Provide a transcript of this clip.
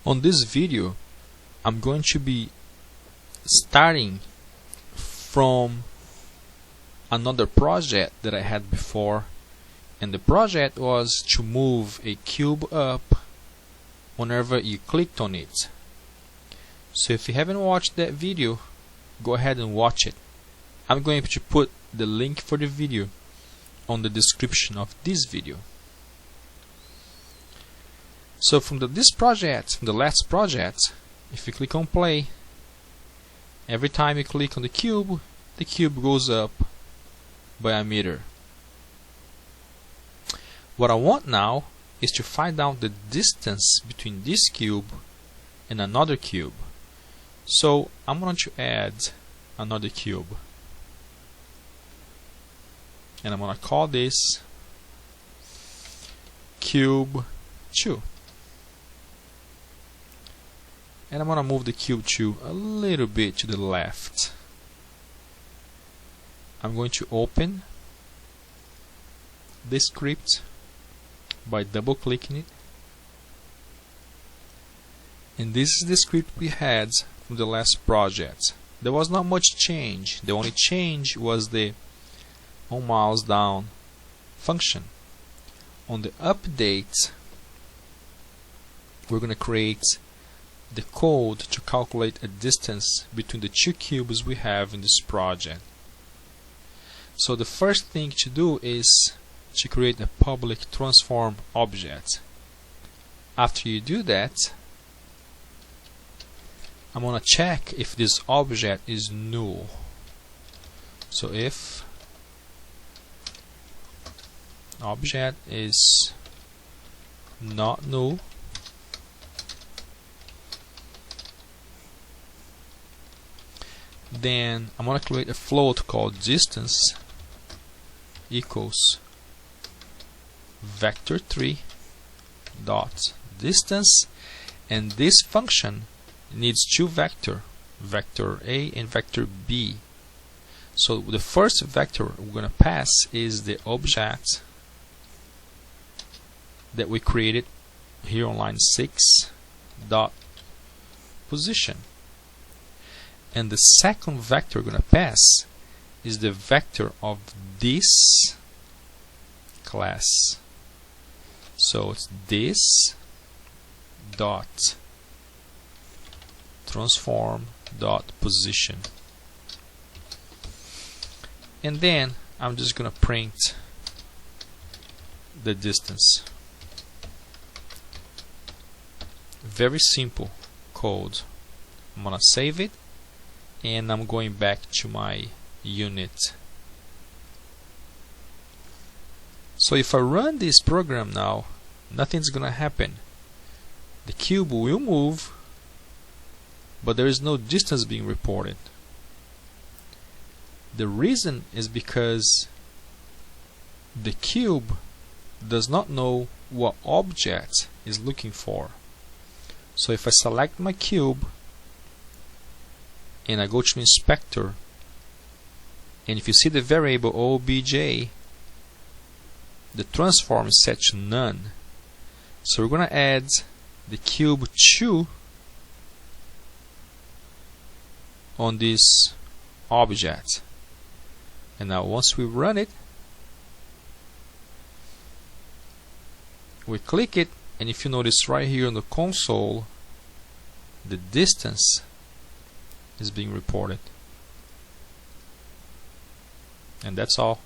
On this video, I'm going to be starting from another project that I had before, and the project was to move a cube up whenever you clicked on it. So if you haven't watched that video, go ahead and watch it. I'm going to put the link for the video on the description of this video. So from the last project, if you click on play, every time you click on the cube goes up by a meter. What I want now is to find out the distance between this cube and another cube. So I'm going to add another cube, and I'm going to call this cube 2. And I'm going to move the cube 2 a little bit to the left. I'm going to open this script by double clicking it, and this is the script we had from the last project. There was not much change. The only change was the on mouse down function. On the update, we're going to create the code to calculate a distance between the two cubes we have in this project. So the first thing to do is to create a public transform object. After you do that, I'm going to check if this object is null. So if object is not null, then I'm going to create a float called distance equals vector3 dot distance, and this function needs two vector A and vector B. So the first vector we're going to pass is the object that we created here on line 6 dot position, and the second vector we're going to pass is the vector of this class. So it's this dot transform dot position, and then I'm just gonna print the distance. Very simple code. I'm gonna save it, and I'm going back to my unit. So if I run this program now, nothing's gonna happen. The cube will move, but there is no distance being reported. The reason is because the cube does not know what object is looking for. So if I select my cube and I go to inspector, and if you see the variable obj, the transform is set to none. So we're going to add the cube 2 on this object, and now once we run it, we click it, and if you notice right here on the console, the distance is being reported. And that's all.